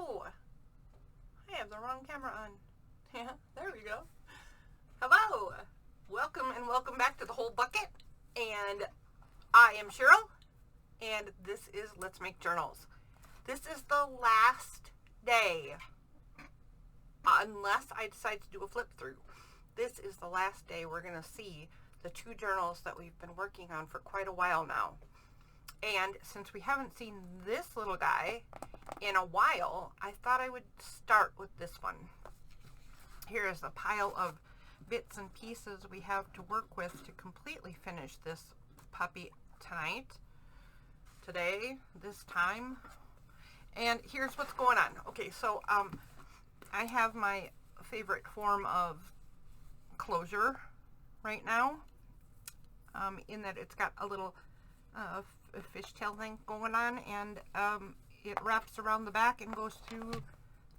Hello. I have the wrong camera on. Yeah, there we go. Hello. Welcome and welcome back to The Whole Bucket. And I am Cheryl. And this is Let's Make Journals. This is the last day. Unless I decide to do a flip through. This is the last day we're going to see the two journals that we've been working on for quite a while now. And since we haven't seen this little guy in a while, I thought I would start with this one. Here is the pile of bits and pieces we have to work with to completely finish this puppy today, this time. And here's what's going on. Okay, so I have my favorite form of closure right now, in that it's got a little fishtail thing going on, and it wraps around the back and goes through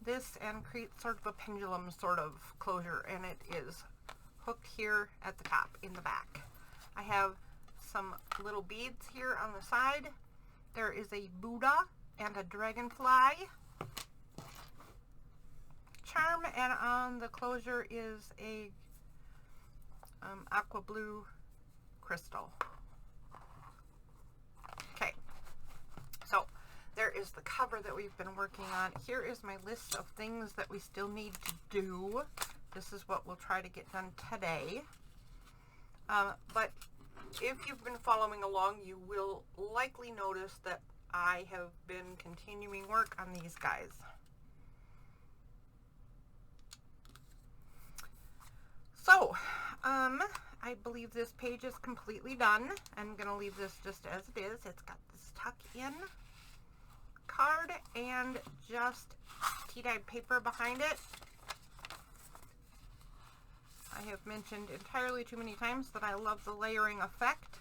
this and creates sort of a pendulum sort of closure, and it is hooked here at the top in the back. I have some little beads here on the side. There is a Buddha and a dragonfly charm, and on the closure is a aqua blue crystal. Okay, so there is the cover that we've been working on. Here is my list of things that we still need to do. This is what we'll try to get done today. But if you've been following along, you will likely notice that I have been continuing work on these guys. So, I believe this page is completely done. I'm going to leave this just as it is. It's got this tuck-in card and just tea-dyed paper behind it. I have mentioned entirely too many times that I love the layering effect,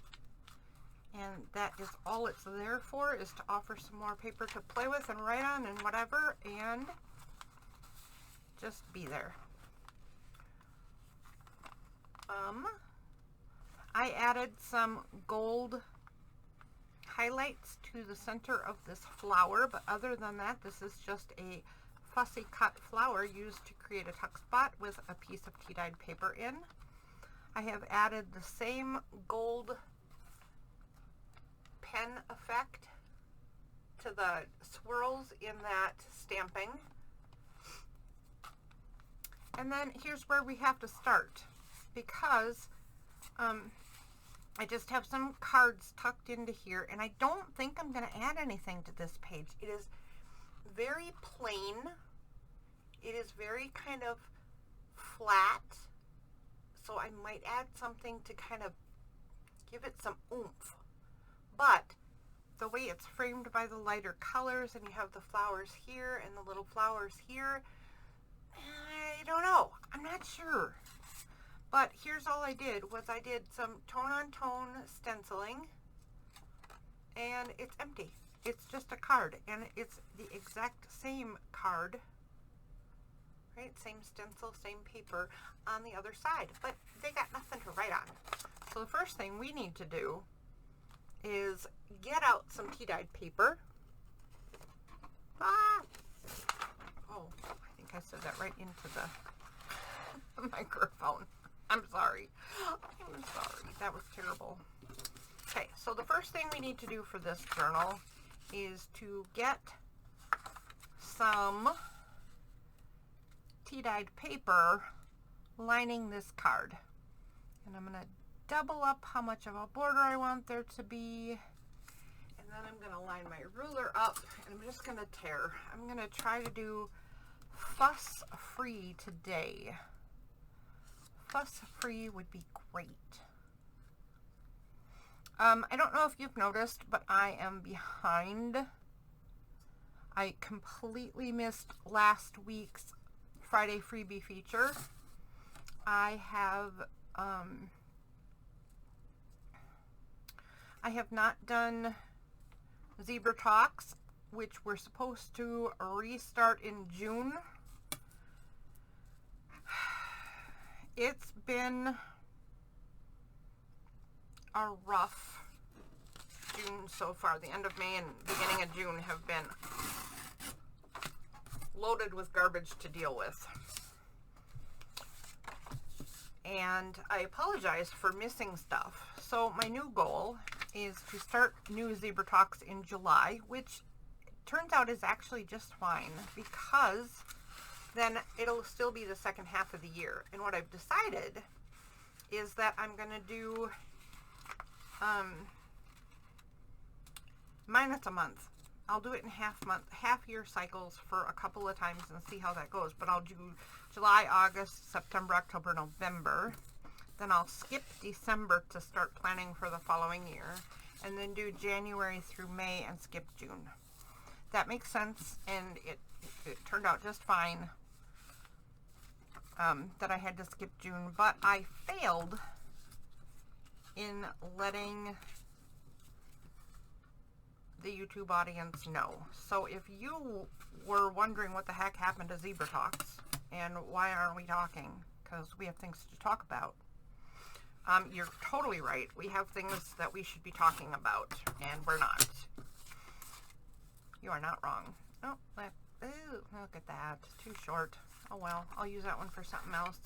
and that is all it's there for, is to offer some more paper to play with and write on and whatever, and just be there. I added some gold highlights to the center of this flower, but other than that, this is just a fussy cut flower used to create a tuck spot with a piece of tea-dyed paper in. I have added the same gold pen effect to the swirls in that stamping. And then here's where we have to start, because I just have some cards tucked into here, and I don't think I'm going to add anything to this page. It is very plain. It is very kind of flat, so I might add something to kind of give it some oomph. But the way it's framed by the lighter colors, and you have the flowers here and the little flowers here, I don't know. I'm not sure. But here's all I did, was I did some tone-on-tone stenciling, and it's empty. It's just a card, and it's the exact same card, right? Same stencil, same paper on the other side, but they got nothing to write on. So the first thing we need to do is get out some tea-dyed paper. Oh, I think I said that right into the microphone. I'm sorry. I'm sorry. That was terrible. Okay, so the first thing we need to do for this journal is to get some tea-dyed paper lining this card. And I'm going to double up how much of a border I want there to be. And then I'm going to line my ruler up, and I'm just going to tear. I'm going to try to do fuss free today. Fuss free would be great. I don't know if you've noticed, but I am behind. I completely missed last week's Friday freebie feature. I have not done Zebra Talks, which we're supposed to restart in June. It's been a rough June so far. The end of May and beginning of June have been loaded with garbage to deal with. And I apologize for missing stuff. So my new goal is to start new Zebra Talks in July, which turns out is actually just fine, because then it'll still be the second half of the year. And what I've decided is that I'm going to do minus a month. I'll do it in half year cycles for a couple of times and see how that goes. But I'll do July, August, September, October, November. Then I'll skip December to start planning for the following year. And then do January through May and skip June. That makes sense, and it turned out just fine that I had to skip June. But I failed in letting the YouTube audience know. So if you were wondering what the heck happened to Zebra Talks and why aren't we talking, because we have things to talk about, you're totally right. We have things that we should be talking about, and we're not. You are not wrong. Oh, look at that. Too short. Oh well, I'll use that one for something else.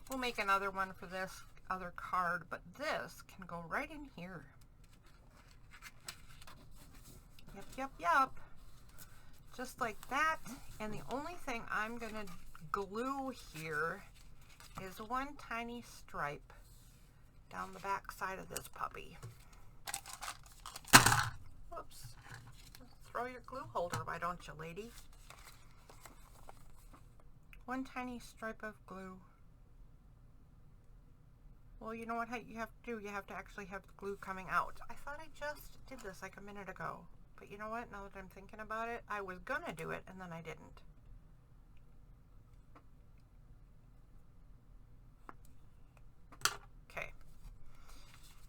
We'll make another one for this other card, but this can go right in here. Yep. Just like that. And the only thing I'm going to glue here is one tiny stripe down the back side of this puppy. Whoops. Throw your glue holder, why don't you, lady? One tiny stripe of glue. Well, you know what you have to do? You have to actually have the glue coming out. I thought I just did this like a minute ago. But you know what? Now that I'm thinking about it, I was gonna do it and then I didn't. Okay.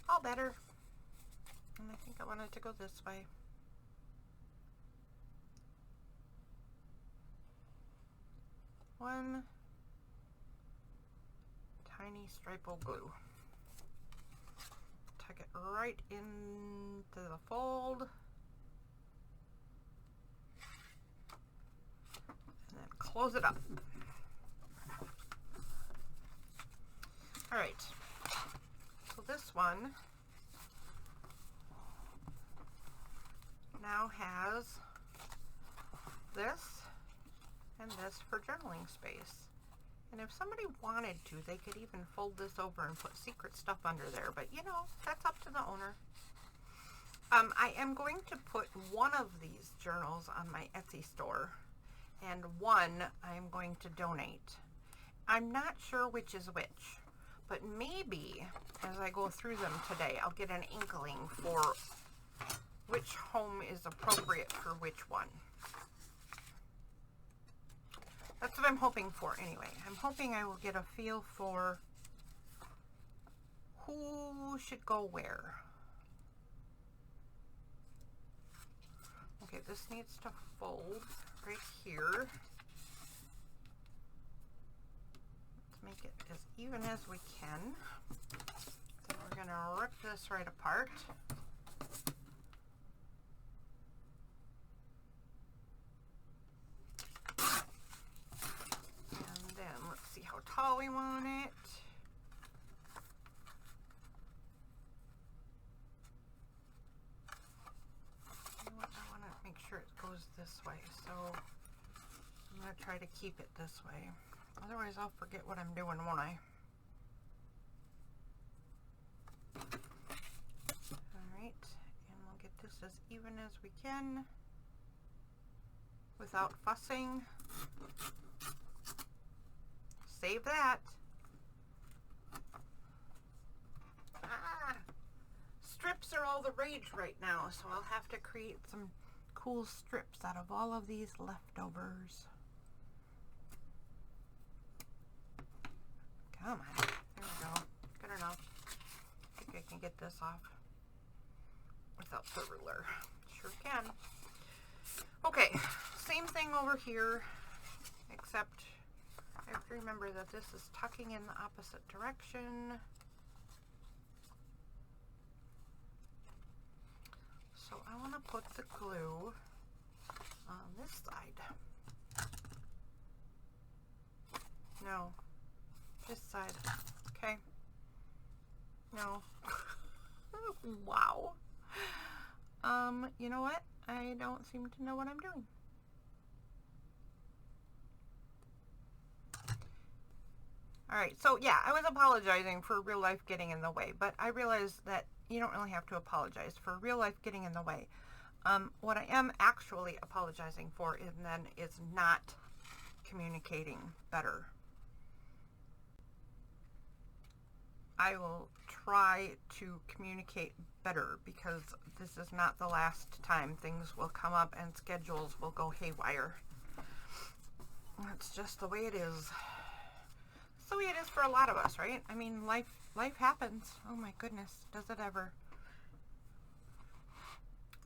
All better. And I think I want it to go this way. One tiny stripe of glue. Tuck it right into the fold. And then close it up. All right. So this one now has this and this for journaling space. And if somebody wanted to, they could even fold this over and put secret stuff under there. But you know, that's up to the owner. I am going to put one of these journals on my Etsy store, and one I'm going to donate. I'm not sure which is which, but maybe as I go through them today, I'll get an inkling for which home is appropriate for which one. That's what I'm hoping for anyway. I'm hoping I will get a feel for who should go where. Okay, this needs to fold right here. Let's make it as even as we can. Then we're going to rip this right apart. And then let's see how tall we want it. You know what? I want to make sure it goes this way, so I'm going to try to keep it this way. Otherwise, I'll forget what I'm doing, won't I? Alright, and we'll get this as even as we can without fussing. Save that. Strips are all the rage right now, so I'll have to create some cool strips out of all of these leftovers. Come on. There we go. Good enough. I think I can get this off without the ruler. Sure can. Okay, same thing over here, except I have to remember that this is tucking in the opposite direction. So I want to put the glue on this side. this side. Okay. No. Wow. You know what? I don't seem to know what I'm doing. Alright, so yeah, I was apologizing for real life getting in the way, but I realized that you don't really have to apologize for real life getting in the way. What I am actually apologizing for is not communicating better. I will try to communicate better because this is not the last time things will come up and schedules will go haywire. That's just the way it is. It's the way it is for a lot of us, right? I mean, life happens. Oh my goodness, does it ever?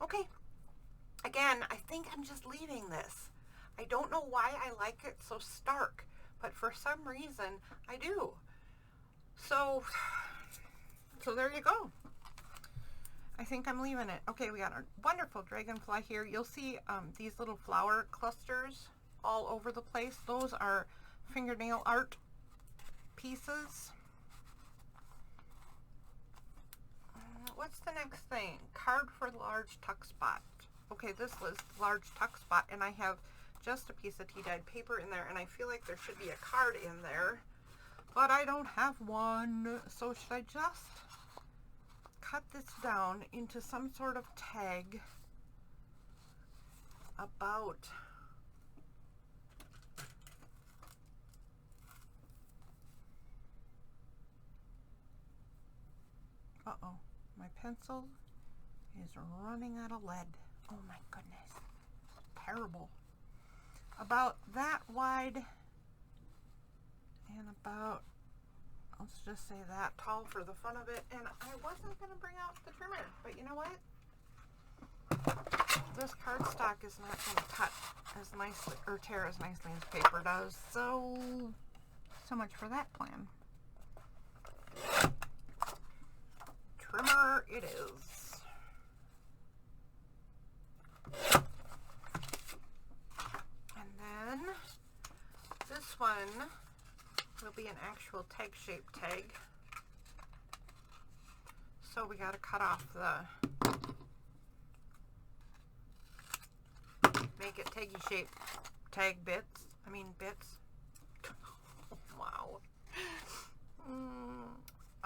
Okay. Again, I think I'm just leaving this. I don't know why I like it so stark, but for some reason I do. So there you go. I think I'm leaving it. Okay, we got our wonderful dragonfly here. You'll see these little flower clusters all over the place. Those are fingernail art pieces. What's the next thing? Card for large tuck spot. Okay, this was large tuck spot, and I have just a piece of tea-dyed paper in there, and I feel like there should be a card in there, but I don't have one. So should I just cut this down into some sort of tag about my pencil is running out of lead. Oh my goodness, terrible. About that wide and about, let's just say that tall for the fun of it. And I wasn't going to bring out the trimmer, but you know what? This cardstock is not going to cut as nicely or tear as nicely as paper does. So much for that plan. Trimmer it is. And then this one will be an actual tag shape tag. So we got to cut off the, make it taggy shape tag bits. Wow.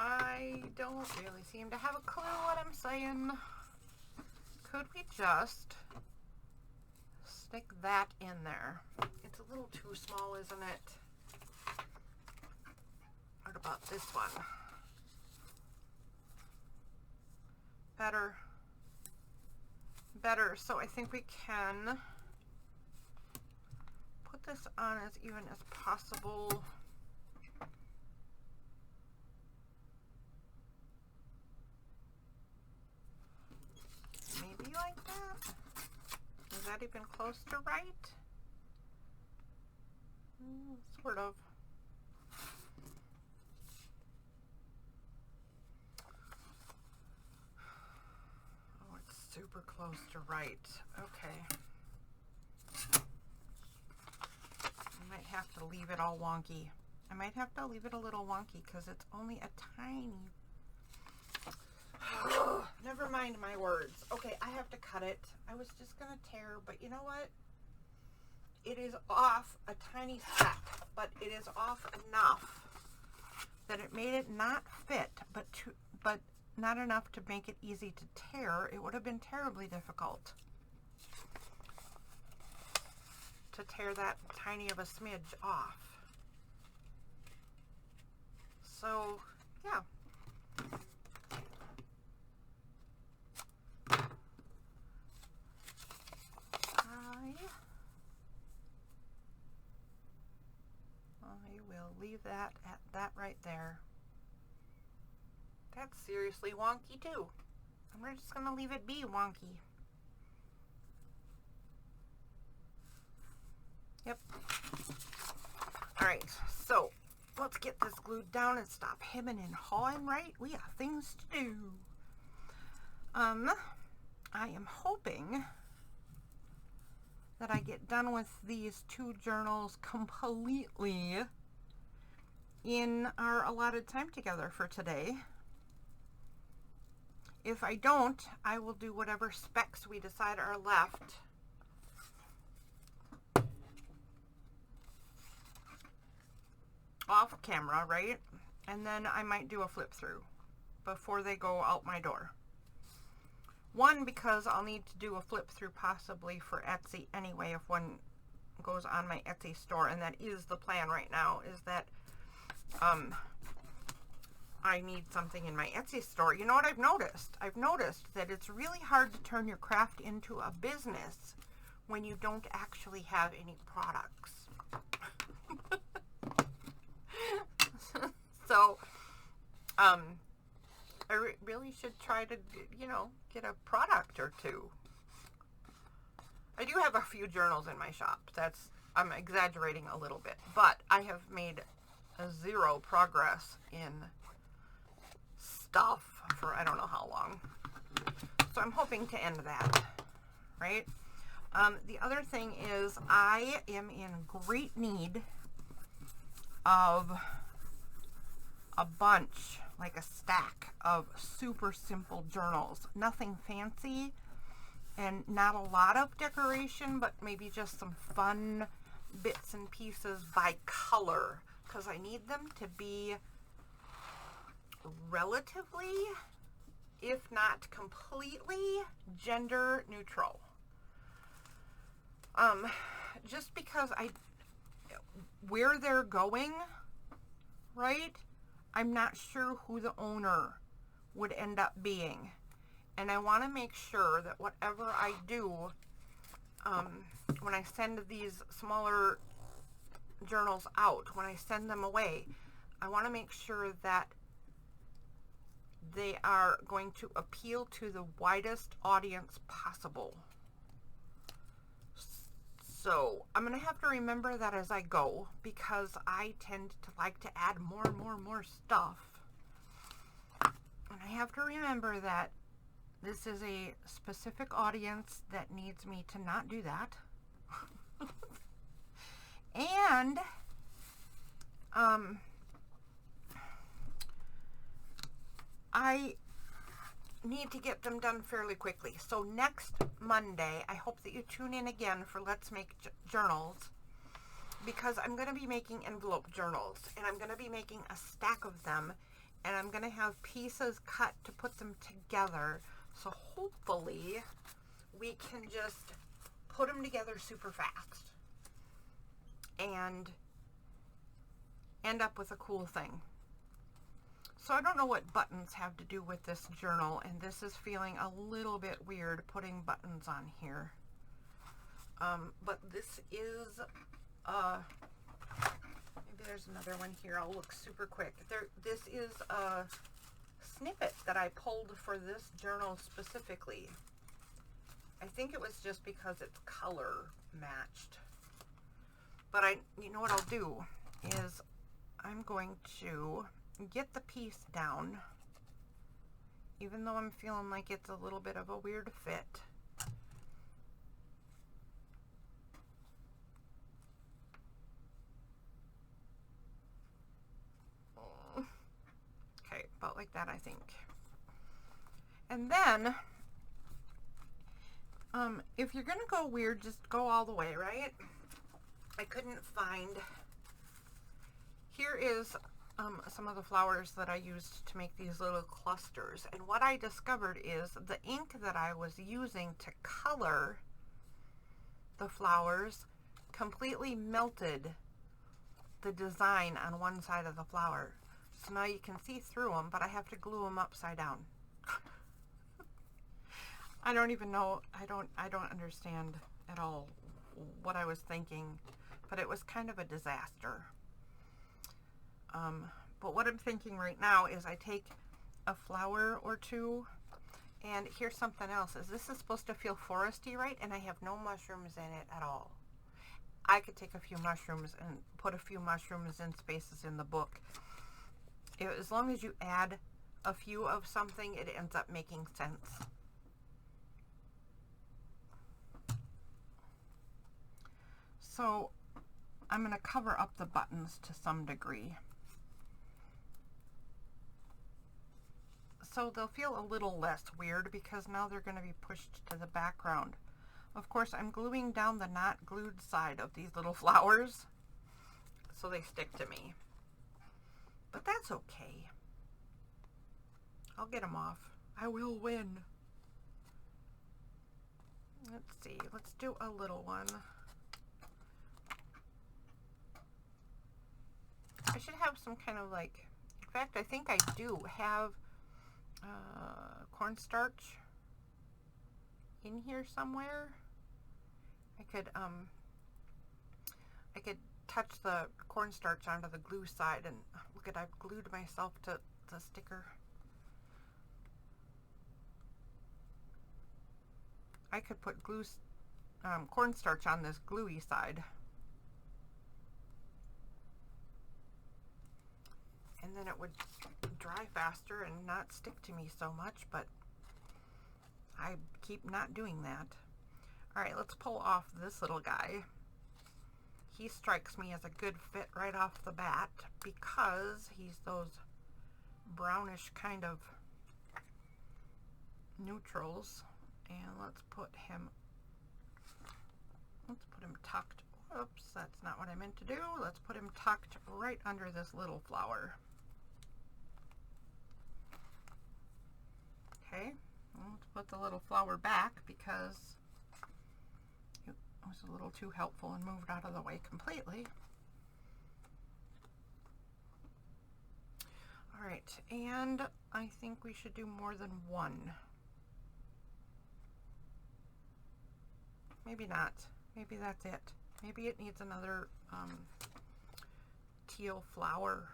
I don't really seem to have a clue what I'm saying. Could we just stick that in there? It's a little too small, isn't it? What about this one? Better. So I think we can put this on as even as possible. Maybe like that. Is that even close to right? Sort of. Oh, it's super close to right. Okay. I might have to leave it all wonky. I might have to leave it a little wonky because it's only a tiny. Never mind my words. Okay, I have to cut it. I was just going to tear, but you know what? It is off a tiny speck, but it is off enough that it made it not fit, but not enough to make it easy to tear. It would have been terribly difficult to tear that tiny of a smidge off. So, yeah. I will leave that at that right there. That's seriously wonky too. And we're just going to leave it be wonky. Yep. Alright, so let's get this glued down and stop hemming and hawing, right? We have things to do. I am hoping that I get done with these two journals completely in our allotted time together for today. If I don't, I will do whatever specks we decide are left. Off camera, right? And then I might do a flip through before they go out my door. One, because I'll need to do a flip through possibly for Etsy anyway if one goes on my Etsy store, and that is the plan right now, is that I need something in my Etsy store. You know what I've noticed? I've noticed that it's really hard to turn your craft into a business when you don't actually have any products. So, I really should try to, you know, get a product or two. I do have a few journals in my shop. I'm exaggerating a little bit, but I have made zero progress in stuff for I don't know how long. So I'm hoping to end that, right? The other thing is I am in great need of a bunch, like a stack of super simple journals. Nothing fancy and not a lot of decoration, but maybe just some fun bits and pieces by color, because I need them to be relatively, if not completely, gender neutral. Just because where they're going, right? I'm not sure who the owner would end up being. And I want to make sure that whatever I do, when I send these smaller journals out, when I send them away, I want to make sure that they are going to appeal to the widest audience possible. So I'm going to have to remember that as I go, because I tend to like to add more and more stuff. And I have to remember that this is a specific audience that needs me to not do that. And I need to get them done fairly quickly. So next Monday, I hope that you tune in again for Let's Make Journals, because I'm going to be making envelope journals, and I'm going to be making a stack of them, and I'm going to have pieces cut to put them together. So hopefully we can just put them together super fast and end up with a cool thing. So I don't know what buttons have to do with this journal, and this is feeling a little bit weird putting buttons on here. But this is, maybe there's another one here. I'll look super quick. This is a snippet that I pulled for this journal specifically. I think it was just because it's color matched. But you know what I'll do is I'm going to get the piece down, even though I'm feeling like it's a little bit of a weird fit. Okay, about like that, I think. And then, if you're gonna go weird, just go all the way, right? I couldn't find, here is some of the flowers that I used to make these little clusters, and what I discovered is the ink that I was using to color the flowers completely melted the design on one side of the flower. So now you can see through them, but I have to glue them upside down. I don't even know, I don't understand at all what I was thinking, but it was kind of a disaster. But what I'm thinking right now is I take a flower or two, and here's something else, is this is supposed to feel foresty, right? And I have no mushrooms in it at all. I could take a few mushrooms and put a few mushrooms in spaces in the book. As long as you add a few of something, it ends up making sense. So I'm going to cover up the buttons to some degree. so they'll feel a little less weird because now they're going to be pushed to the background. Of course, I'm gluing down the not glued side of these little flowers so they stick to me. But that's okay. I'll get them off. I will win. Let's see. Let's do a little one. I should have some kind of like, in fact, I think I do have cornstarch in here somewhere. I could touch the cornstarch onto the glue side, and look at, I've glued myself to the sticker. I could put cornstarch on this gluey side. And then it would dry faster and not stick to me so much, but I keep not doing that. All right, let's pull off this little guy. He strikes me as a good fit right off the bat because he's those brownish kind of neutrals. And let's put him tucked. Oops, that's not what I meant to do. Let's put him tucked right under this little flower. Okay, let's put the little flower back because it was a little too helpful and moved out of the way completely. All right, and I think we should do more than one. Maybe not. Maybe that's it. Maybe it needs another teal flower.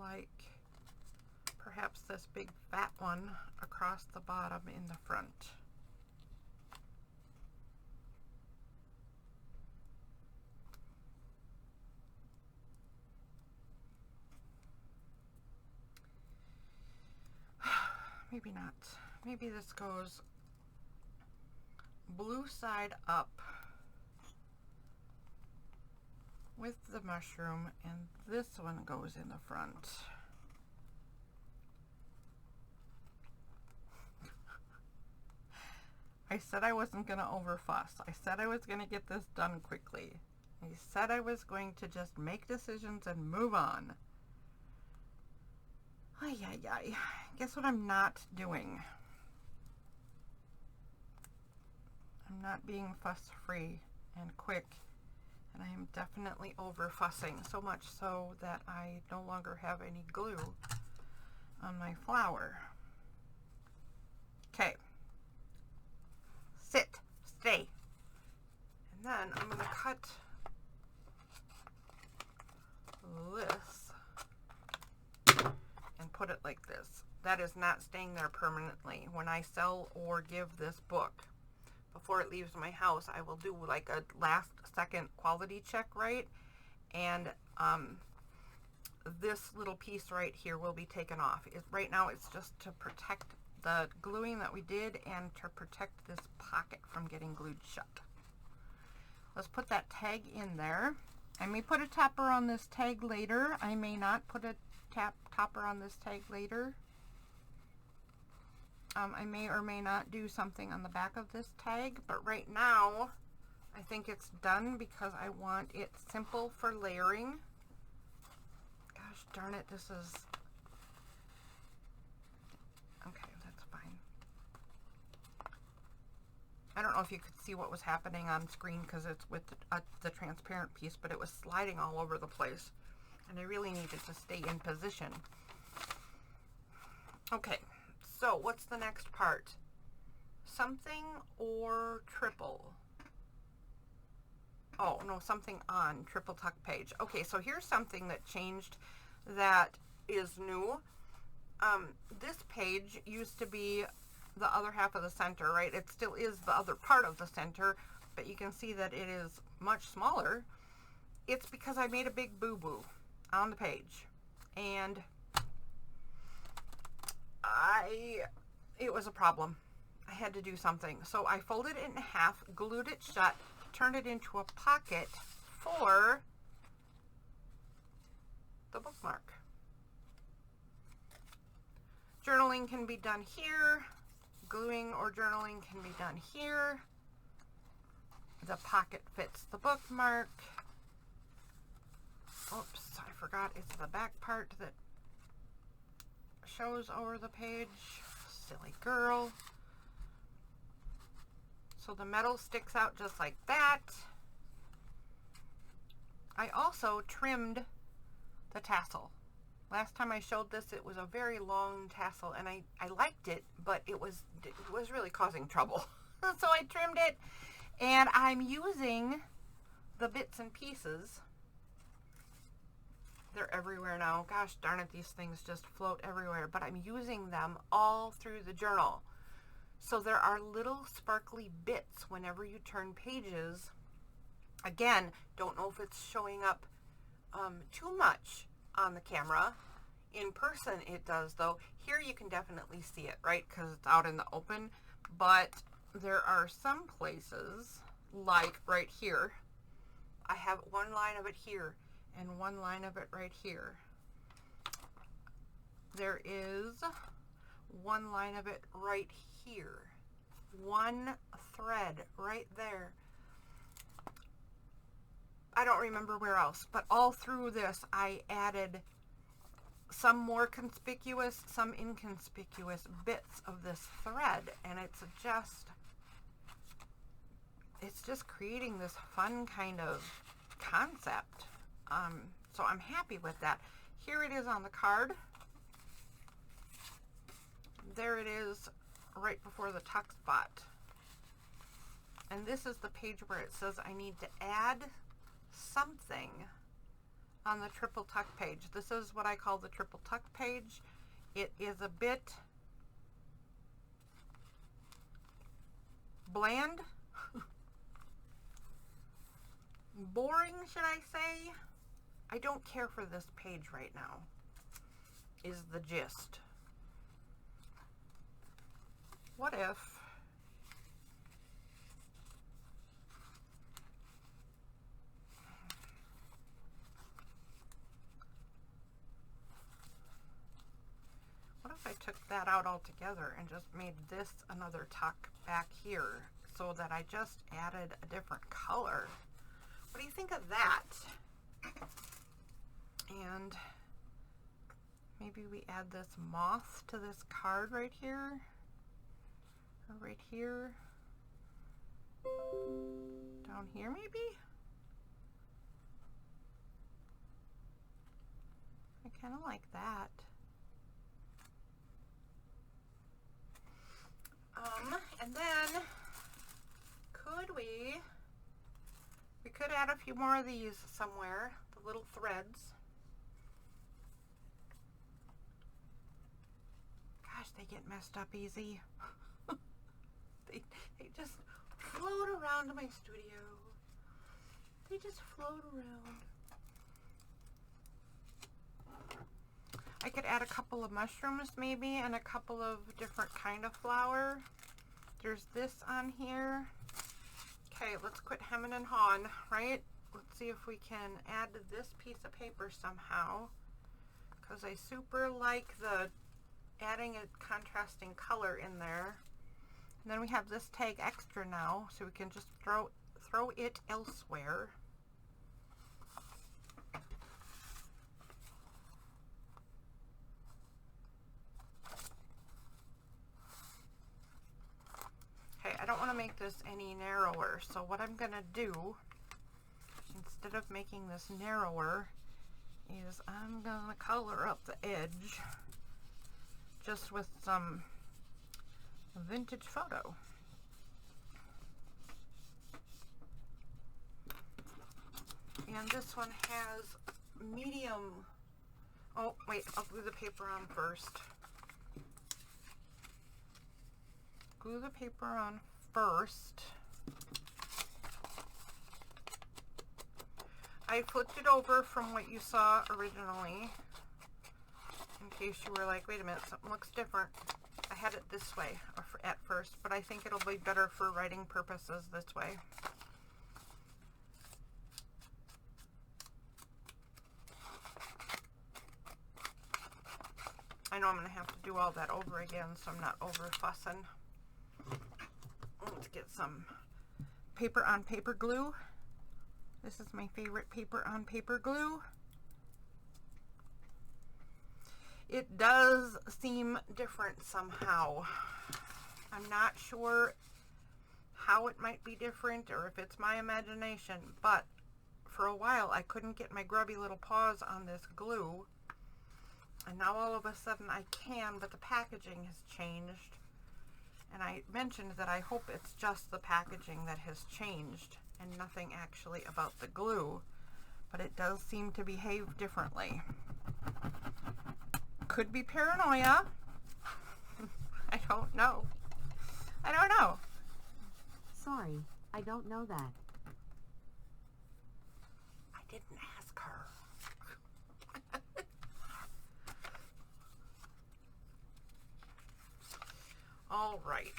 Like perhaps this big fat one across the bottom in the front. Maybe not. Maybe this goes blue side up with the mushroom, and this one goes in the front. I said I wasn't going to overfuss. I said I was going to get this done quickly. I said I was going to just make decisions and move on. Ay, ay, ay. Guess what I'm not doing? I'm not being fuss-free and quick, and I am definitely over-fussing, so much so that I no longer have any glue on my flower. Okay. Sit. Stay. And then I'm going to cut this and put it like this. That is not staying there permanently. When I sell or give this book, before it leaves my house, I will do like a last second quality check, right? And this little piece right here will be taken off. Right now it's just to protect the gluing that we did and to protect this pocket from getting glued shut. Let's put that tag in there. I may put a topper on this tag later. I may not put a topper on this tag later. I may or may not do something on the back of this tag, but right now I think it's done because I want it simple for layering. Gosh darn it, this is... Okay, that's fine. I don't know if you could see what was happening on screen because it's with the transparent piece, but it was sliding all over the place, and I really needed to stay in position. Okay. So, what's the next part? Something or triple? Oh, no, something on triple tuck page. Okay, so here's something that changed that is new. This page used to be the other half of the center, right? It still is the other part of the center, but you can see that it is much smaller. It's because I made a big boo-boo on the page, and it was a problem. I had to do something. So I folded it in half, glued it shut, turned it into a pocket for the bookmark. Journaling can be done here. Gluing or journaling can be done here. The pocket fits the bookmark. Oops, I forgot it's the back part that shows over the page. Silly girl. So the metal sticks out just like that. I also trimmed the tassel. Last time I showed this, it was a very long tassel, and I liked it, but it was really causing trouble. So I trimmed it, and I'm using the bits and pieces. They're everywhere now. Gosh darn it, these things just float everywhere, but I'm using them all through the journal. So there are little sparkly bits whenever you turn pages. Again, don't know if it's showing up too much on the camera. In person it does, though. Here you can definitely see it, right, because it's out in the open. But there are some places, like right here, I have one line of it here and one line of it right here. There is one line of it right here, one thread right there. I don't remember where else, but all through this I added some more conspicuous, some inconspicuous bits of this thread, and it's just creating this fun kind of concept. So I'm happy with that. Here it is on the card. There it is right before the tuck spot. And this is the page where it says I need to add something on the triple tuck page. This is what I call the triple tuck page. It is a bit bland, boring, should I say. I don't care for this page right now, is the gist. What if I took that out altogether and just made this another tuck back here so that I just added a different color? What do you think of that? And maybe we add this moth to this card right here, or right here, down here maybe? I kind of like that. And then we could add a few more of these somewhere, the little threads. Gosh, they get messed up easy. they just float around my studio. They just float around. I could add a couple of mushrooms maybe, and a couple of different kind of flower. There's this on here. Okay, let's quit hemming and hawing, right? Let's see if we can add this piece of paper somehow, because I super like the adding a contrasting color in there. And then we have this tag extra now, so we can just throw it elsewhere. I don't want to make this any narrower, so what I'm going to do, instead of making this narrower, is I'm going to color up the edge just with some vintage photo. And this one has medium, oh wait, I'll glue the paper on first. Glue the paper on first. I flipped it over from what you saw originally, in case you were like, wait a minute, something looks different. I had it this way at first, but I think it'll be better for writing purposes this way. I know I'm going to have to do all that over again, so I'm not over fussing. Let's get some paper on paper glue. This is my favorite paper on paper glue. It does seem different somehow. I'm not sure how it might be different or if it's my imagination, but for a while I couldn't get my grubby little paws on this glue, and now all of a sudden I can, but the packaging has changed. And I mentioned that I hope it's just the packaging that has changed and nothing actually about the glue, but it does seem to behave differently. Could be paranoia. I don't know. I don't know. Sorry, I don't know that. I didn't ask her. All right.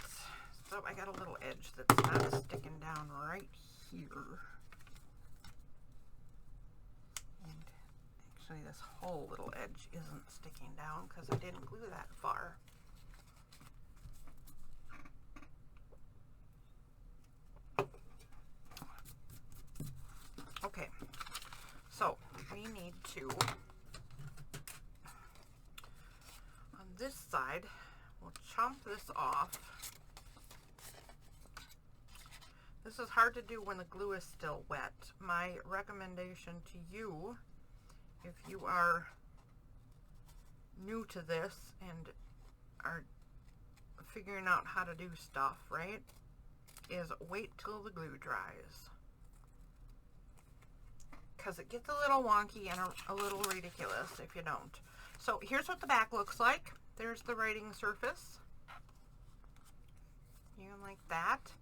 So I got a little edge that's not sticking down right here. And actually this whole little edge isn't sticking down because I didn't glue that far. Okay, so we need to, on this side, we'll chomp this off. This is hard to do when the glue is still wet. My recommendation to you, if you are new to this and are figuring out how to do stuff, right, is wait till the glue dries. Because it gets a little wonky and a little ridiculous if you don't. So here's what the back looks like. There's the writing surface. You like that.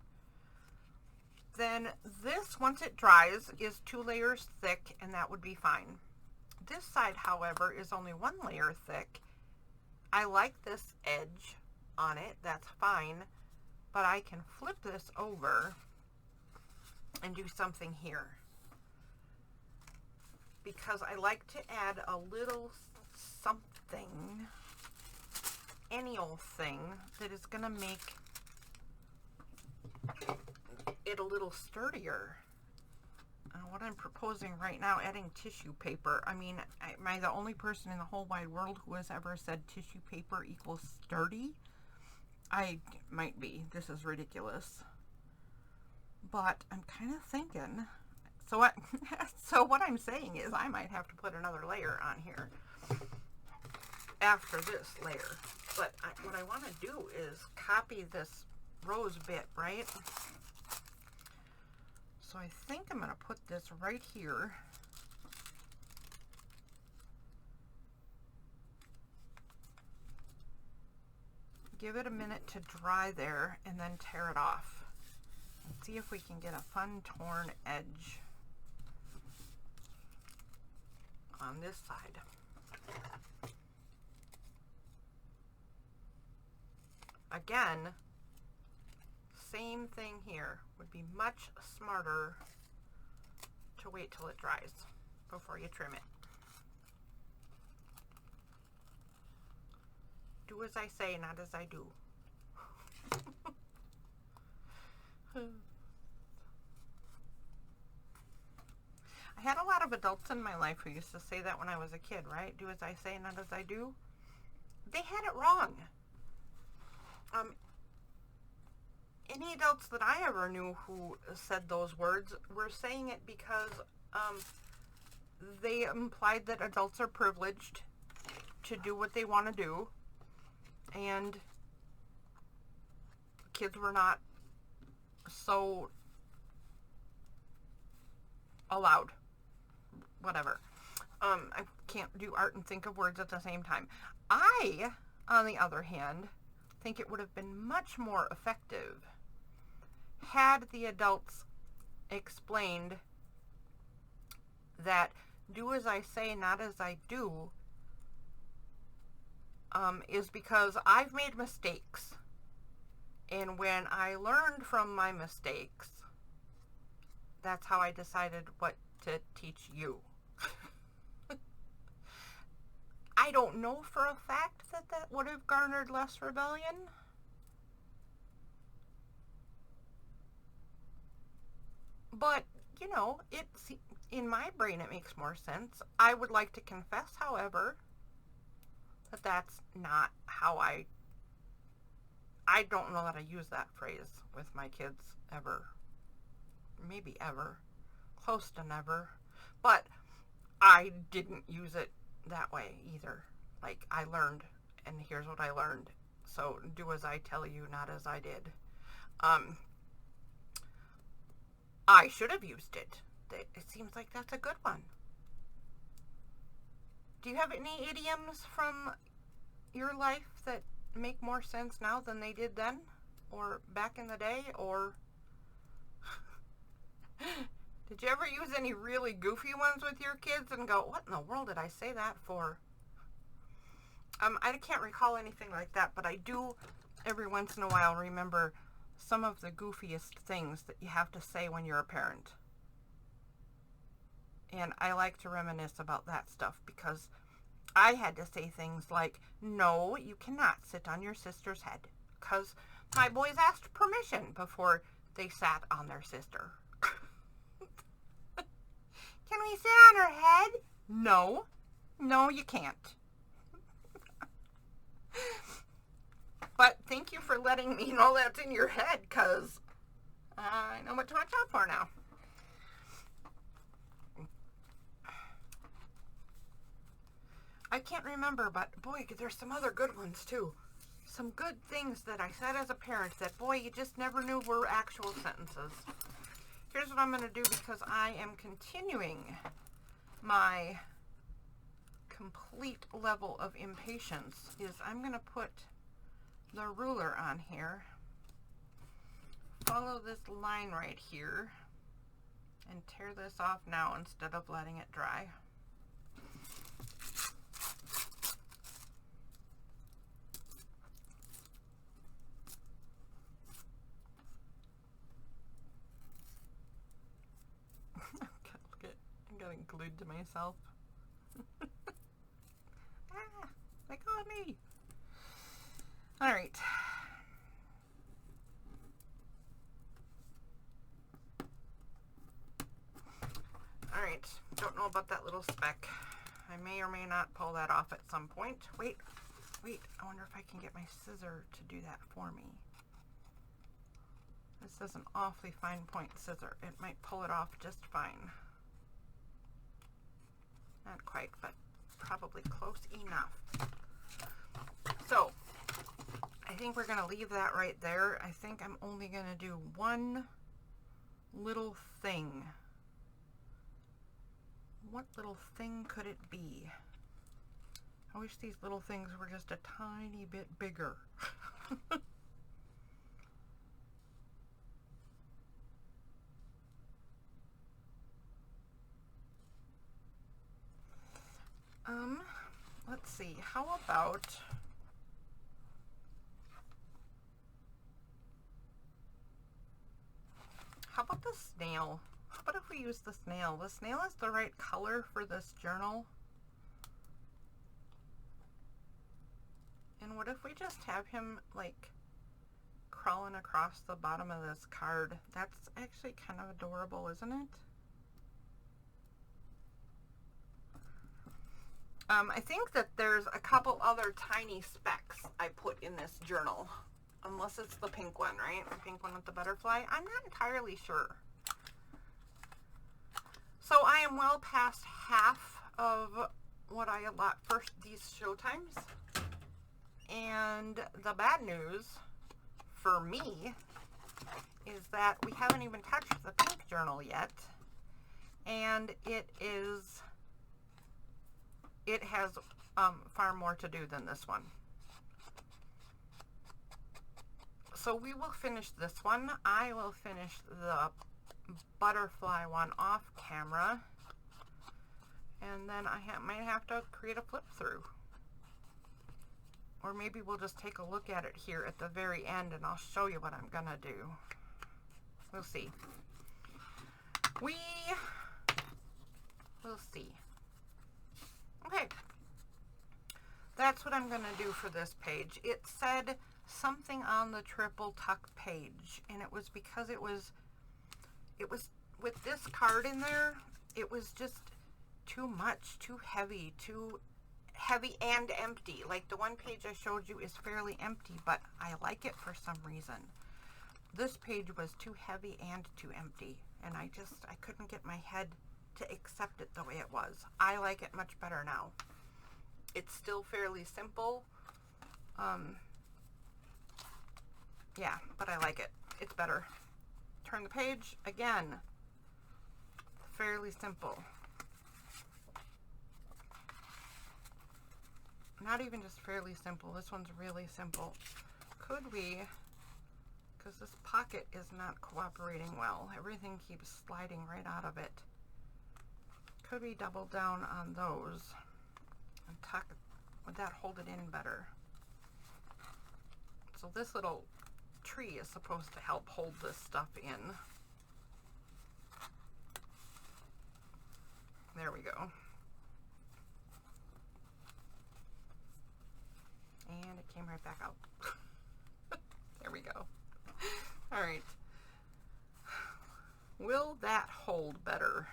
Then this, once it dries, is 2 layers thick, and that would be fine. This side, however, is only 1 layer thick. I like this edge on it. That's fine. But I can flip this over and do something here, because I like to add a little something, any old thing, that is going to make it a little sturdier. What I'm proposing right now, adding tissue paper. I mean, am I the only person in the whole wide world who has ever said tissue paper equals sturdy? I might be. This is ridiculous. But I'm kind of thinking... So what I'm saying is I might have to put another layer on here after this layer. But what I want to do is copy this rose bit, right? So I think I'm going to put this right here. Give it a minute to dry there and then tear it off. Let's see if we can get a fun torn edge on this side. Again, same thing here. Would be much smarter to wait till it dries before you trim it. Do as I say, not as I do. I had a lot of adults in my life who used to say that when I was a kid, right? Do as I say, not as I do. They had it wrong. Any adults that I ever knew who said those words were saying it because they implied that adults are privileged to do what they want to do, and kids were not so allowed. Whatever. I can't do art and think of words at the same time. I, on the other hand, think it would have been much more effective had the adults explained that do as I say, not as I do, is because I've made mistakes. And when I learned from my mistakes, that's how I decided what to teach you. I don't know for a fact that that would have garnered less rebellion. But, you know, in my brain it makes more sense. I would like to confess, however, that that's not how I don't know that I use that phrase with my kids ever. Maybe ever. Close to never. But I didn't use it that way either. Like, I learned, and here's what I learned. So do as I tell you, not as I did. I should have used it. It seems like that's a good one. Do you have any idioms from your life that make more sense now than they did then? Or back in the day? Or did you ever use any really goofy ones with your kids and go, what in the world did I say that for? I can't recall anything like that, but I do every once in a while remember some of the goofiest things that you have to say when you're a parent. And I like to reminisce about that stuff because I had to say things like, no, you cannot sit on your sister's head, because my boys asked permission before they sat on their sister. Can we sit on her head? No. No, you can't. But thank you for letting me know that's in your head, because I know what to watch out for now. I can't remember, but boy, there's some other good ones too. Some good things that I said as a parent that, boy, you just never knew were actual sentences. Here's what I'm going to do, because I am continuing my complete level of impatience, is I'm going to put the ruler on here, follow this line right here, and tear this off now instead of letting it dry. I'm getting glued to myself. Let go of me. All right. All right. Don't know about that little speck. I may or may not pull that off at some point. Wait. I wonder if I can get my scissor to do that for me. This is an awfully fine point scissor. It might pull it off just fine. Not quite, but probably close enough. So, I think we're going to leave that right there. I think I'm only going to do one little thing. What little thing could it be? I wish these little things were just a tiny bit bigger. Let's see. How about the snail? How about if we use the snail? The snail is the right color for this journal. And what if we just have him like crawling across the bottom of this card? That's actually kind of adorable, isn't it? I think that there's a couple other tiny specks I put in this journal. Unless it's the pink one, right? The pink one with the butterfly. I'm not entirely sure. So I am well past half of what I allot for these show times. And the bad news for me is that we haven't even touched the pink journal yet. And it has far more to do than this one. So we will finish this one. I will finish the butterfly one off camera. And then I might have to create a flip through. Or maybe we'll just take a look at it here at the very end and I'll show you what I'm gonna do. We'll see. We'll see. Okay. that's what I'm going to do for this page. It said something on the triple tuck page, and it was because it was with this card in there, it was just too much, too heavy and empty. Like the one page I showed you is fairly empty, but I like it for some reason. This page was too heavy and too empty, and I couldn't get my head to accept it the way it was. I like it much better now. It's still fairly simple. Yeah, but I like it. It's better. Turn the page again. Fairly simple. Not even just fairly simple. This one's really simple. Could we, because this pocket is not cooperating well. Everything keeps sliding right out of it. Could we double down on those and tuck? Would that hold it in better? So this little tree is supposed to help hold this stuff in. There we go. And it came right back out. There we go. All right. Will that hold better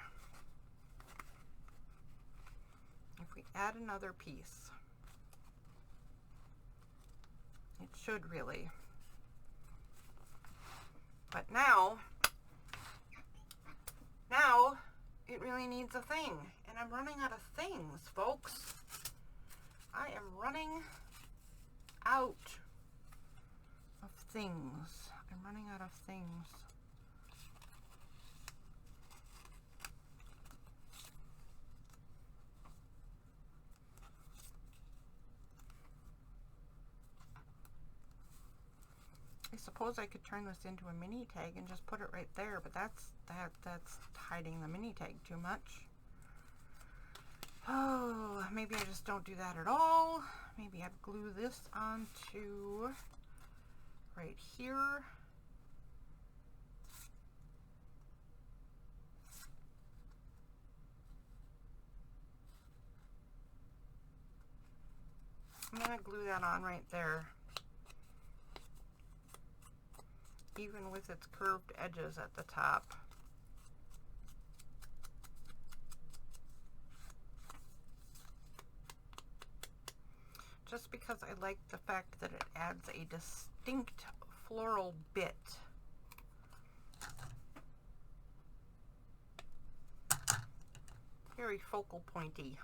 if we add another piece? It should really. But now it really needs a thing. And I'm running out of things, folks. I am running out of things. I'm running out of things. I suppose I could turn this into a mini tag and just put it right there, but that's hiding the mini tag too much. Oh, maybe I just don't do that at all. Maybe I'd glue this onto right here. I'm gonna glue that on right there, even with its curved edges at the top. Just because I like the fact that it adds a distinct floral bit. Very focal pointy.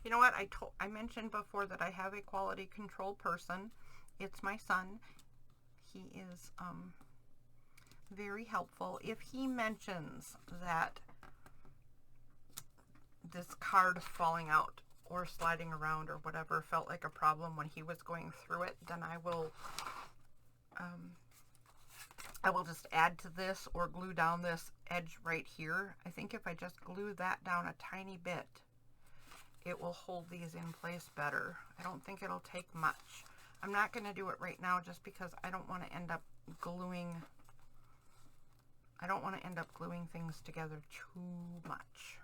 You know what, I mentioned before that I have a quality control person. It's my son. He is very helpful. If he mentions that this card falling out or sliding around or whatever felt like a problem when he was going through it, then I will just add to this or glue down this edge right here. I think if I just glue that down a tiny bit, it will hold these in place better. I don't think it'll take much. I'm not going to do it right now just because I don't want to end up gluing things together too much.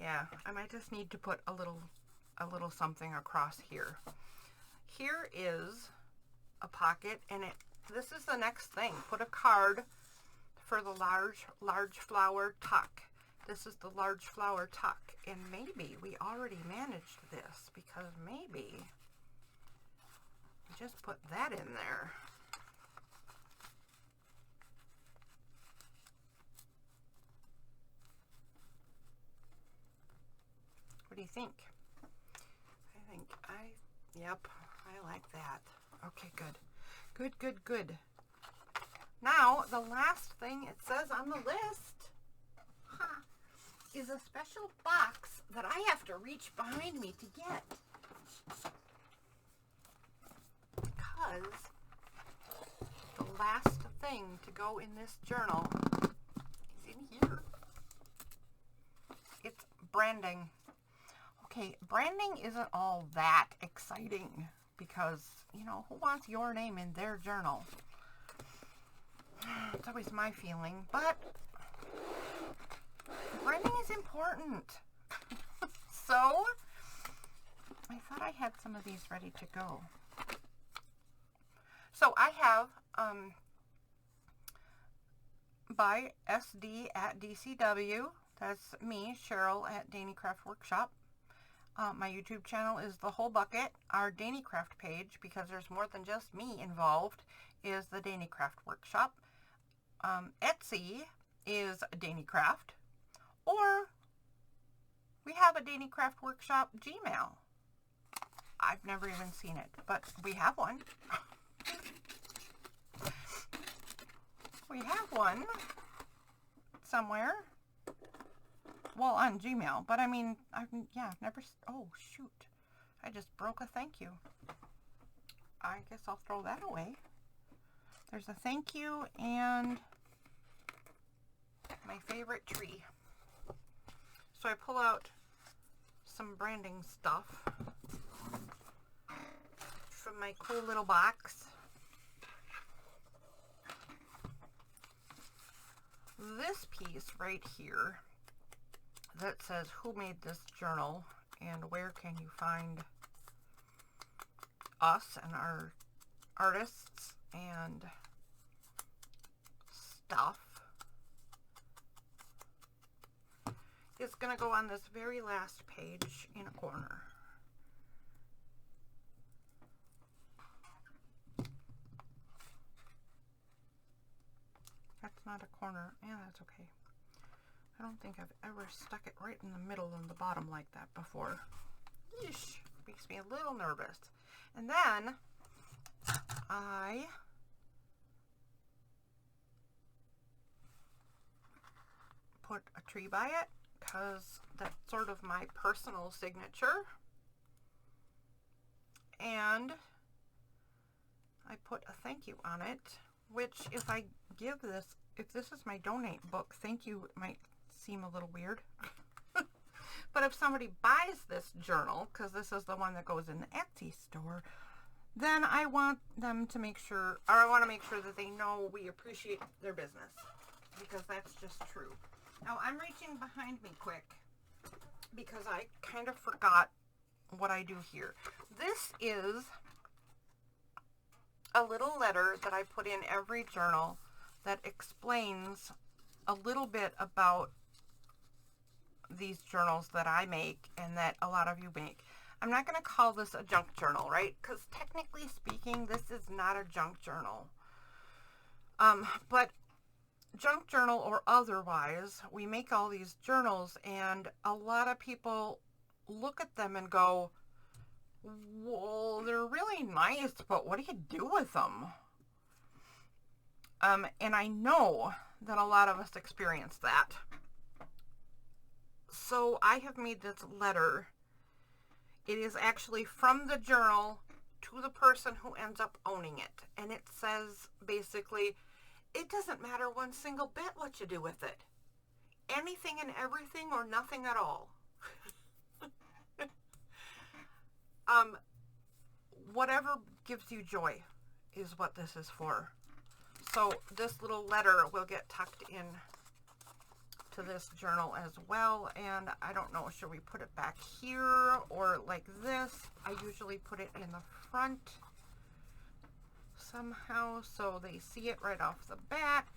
Yeah, I might just need to put a little something across here. Here is a pocket, and this is the next thing. Put a card for the large flower tuck. This is the large flower tuck, and maybe we already managed this because maybe we just put that in there. What do you think? Yep, I like that. Okay, good. Now, the last thing it says on the list is a special box that I have to reach behind me to get. Because the last thing to go in this journal is in here. branding. Okay, branding isn't all that exciting because, you know, who wants your name in their journal? It's always my feeling, but branding is important. So, I thought I had some of these ready to go. So I have by SD at DCW. That's me, Cheryl at Danny Craft Workshop. My YouTube channel is The Whole Bucket. Our Danny Craft page, because there's more than just me involved, is the Danny Craft Workshop. Etsy is Danny Craft. Or we have a Danny Craft Workshop Gmail. I've never even seen it, but we have one. We have one somewhere. Well, on Gmail, but I mean, yeah, never, oh shoot. I just broke a thank you. I guess I'll throw that away. There's a thank you and my favorite tree. So I pull out some branding stuff from my cool little box. This piece right here that says who made this journal and where can you find us and our artists and stuff is going to go on this very last page in a corner. That's not a corner. Yeah, that's okay. I don't think I've ever stuck it right in the middle and the bottom like that before. Yeesh. Makes me a little nervous. And then I put a tree by it because that's sort of my personal signature. And I put a thank you on it, which if I give this, if this is my donate book, thank you might seem a little weird. But if somebody buys this journal, because this is the one that goes in the Etsy store, then I want them to make sure, or I want to make sure that they know we appreciate their business, because that's just true. Now I'm reaching behind me quick because I kind of forgot what I do here. This is a little letter that I put in every journal that explains a little bit about these journals that I make and that a lot of you make. I'm not going to call this a junk journal, right? Because technically speaking, this is not a junk journal. But junk journal or otherwise, we make all these journals and a lot of people look at them and go, well, they're really nice, but what do you do with them? And I know that a lot of us experience that. So I have made this letter. It is actually from the journal to the person who ends up owning it. And it says basically, it doesn't matter one single bit what you do with it. Anything and everything or nothing at all. Whatever gives you joy is what this is for. So this little letter will get tucked in to this journal as well. And I don't know, should we put it back here or like this? I usually put it in the front somehow so they see it right off the bat.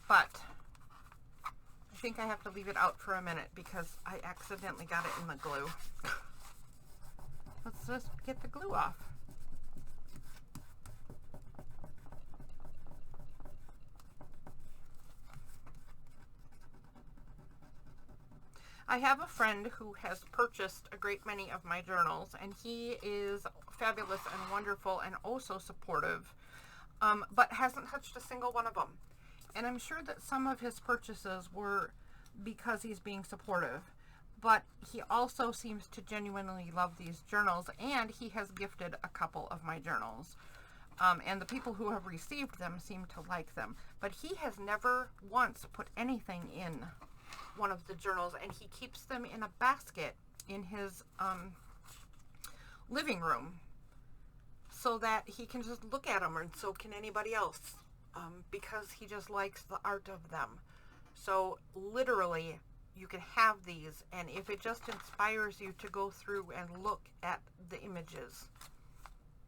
But I think I have to leave it out for a minute because I accidentally got it in the glue. Let's just get the glue off. I have a friend who has purchased a great many of my journals, and he is fabulous and wonderful and oh so supportive, but hasn't touched a single one of them. And I'm sure that some of his purchases were because he's being supportive, but he also seems to genuinely love these journals, and he has gifted a couple of my journals. And the people who have received them seem to like them. But he has never once put anything in one of the journals, and he keeps them in a basket in his living room so that he can just look at them, and so can anybody else, because he just likes the art of them. So literally, you can have these, and if it just inspires you to go through and look at the images,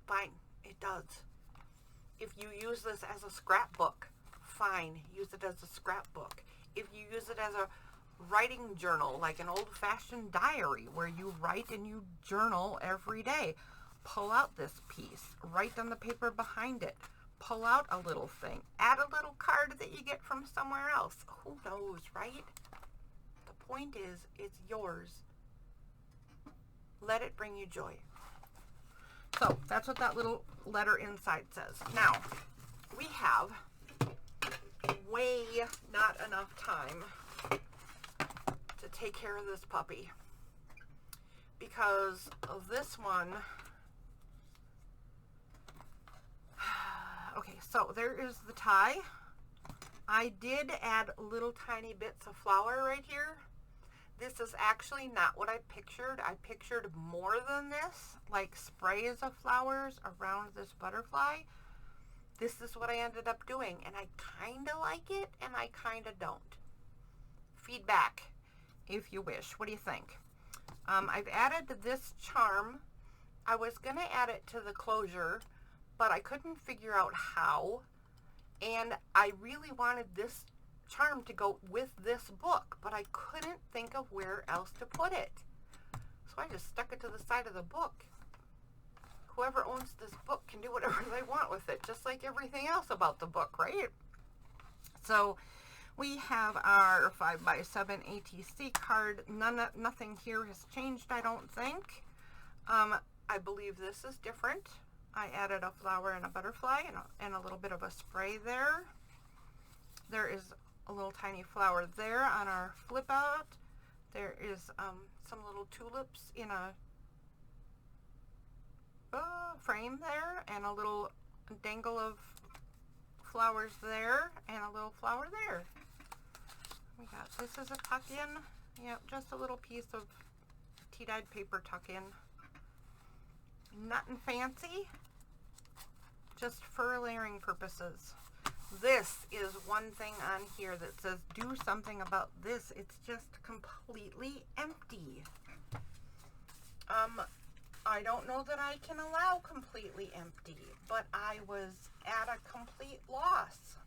fine, it does. If you use this as a scrapbook, fine, use it as a scrapbook. If you use it as a writing journal, like an old-fashioned diary where you write and you journal every day, pull out this piece, write on the paper behind it, pull out a little thing, add a little card that you get from somewhere else. Who knows, right? The point is, it's yours. Let it bring you joy. So that's what that little letter inside says. Now, we have way not enough time to take care of this puppy, because of this one. Okay, so there is the tie. I did add little tiny bits of flower right here. This is actually not what I pictured. I pictured more than this, like sprays of flowers around this butterfly. This is what I ended up doing, and I kind of like it, and I kind of don't. Feedback, if you wish. What do you think? I've added this charm. I was going to add it to the closure, but I couldn't figure out how, and I really wanted this charm to go with this book, but I couldn't think of where else to put it. So I just stuck it to the side of the book. Whoever owns this book can do whatever they want with it, just like everything else about the book, right? So we have our 5x7 ATC card. Nothing here has changed, I don't think. I believe this is different. I added a flower and a butterfly and a little bit of a spray there. There is a little tiny flower there on our flip out. There is some little tulips in a frame there, and a little dangle of flowers there, and a little flower there. We got, this is a tuck-in. Yep, just a little piece of tea-dyed paper tuck-in. Nothing fancy, just for layering purposes. This is one thing on here that says do something about this. It's just completely empty. I don't know that I can allow completely empty, but I was at a complete loss.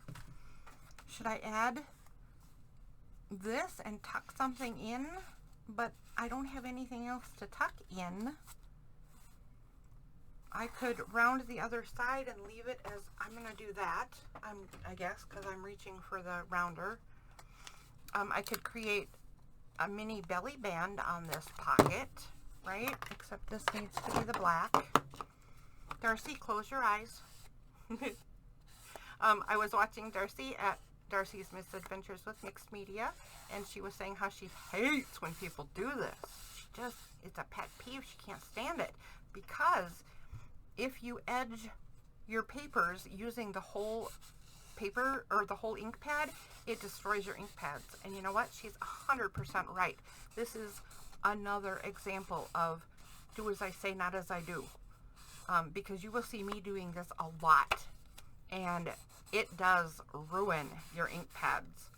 Should I add this and tuck something in? But I don't have anything else to tuck in. I could round the other side and leave it as, I'm going to do that, I guess, because I'm reaching for the rounder. I could create a mini belly band on this pocket, right? Except this needs to be the black. Darcy, close your eyes. I was watching Darcy at Darcy's Misadventures with Mixed Media, and she was saying how she hates when people do this. She just, it's a pet peeve. She can't stand it, because if you edge your papers using the whole paper or the whole ink pad, it destroys your ink pads. And you know what? She's 100% right. This is another example of do as I say, not as I do. Because you will see me doing this a lot, and it does ruin your ink pads.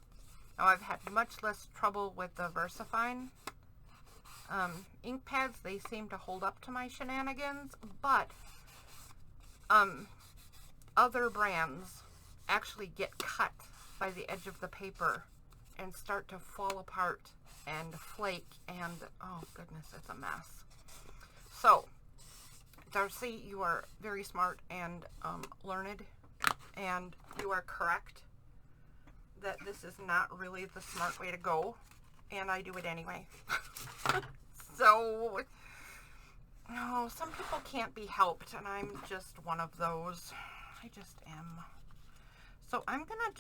Now, I've had much less trouble with the VersaFine ink pads. They seem to hold up to my shenanigans, but other brands actually get cut by the edge of the paper and start to fall apart and flake, and oh goodness, it's a mess. So, Darcy, you are very smart and learned, and you are correct that this is not really the smart way to go, and I do it anyway. So, no, some people can't be helped, and I'm just one of those. I just am. So I'm gonna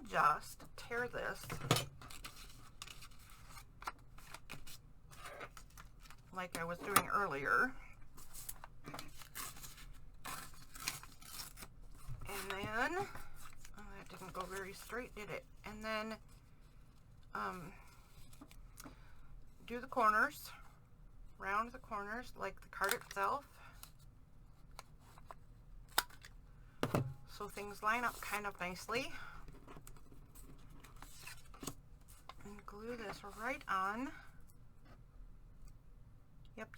just tear this like I was doing earlier. then, oh, that didn't go very straight, did it? And then do the corners, round the corners like the card itself. So things line up kind of nicely. And glue this right on. Yep,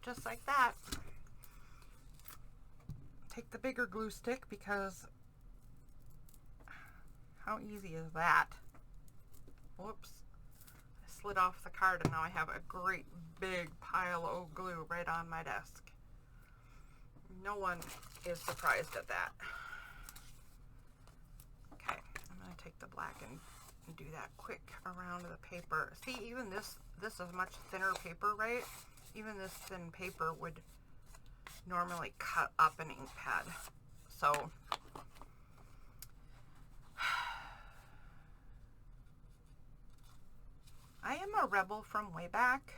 just like that. Take the bigger glue stick because how easy is that? Whoops. I slid off the card and now I have a great big pile of glue right on my desk. No one is surprised at that. Okay, I'm going to take the black and do that quick around the paper. See, even this is much thinner paper, right? Even this thin paper would normally cut up an ink pad. So I am a rebel from way back.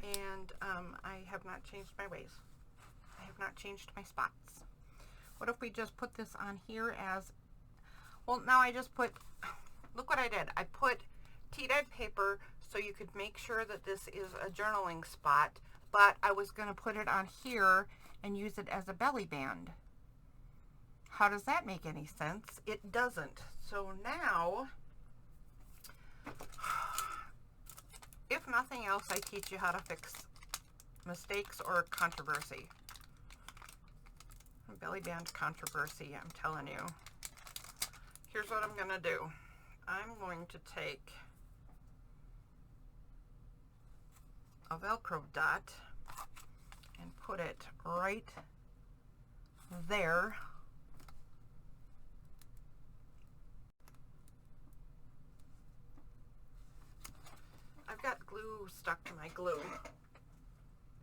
And I have not changed my ways. I have not changed my spots. What if we just put this on here as, well, now I just put, look what I did. I put tea-dyed paper so you could make sure that this is a journaling spot, but I was going to put it on here and use it as a belly band. How does that make any sense? It doesn't. So now, if nothing else, I teach you how to fix mistakes or controversy. Belly band controversy, I'm telling you. Here's what I'm going to do. I'm going to take a Velcro dot and put it right there. I've got glue stuck to my glue.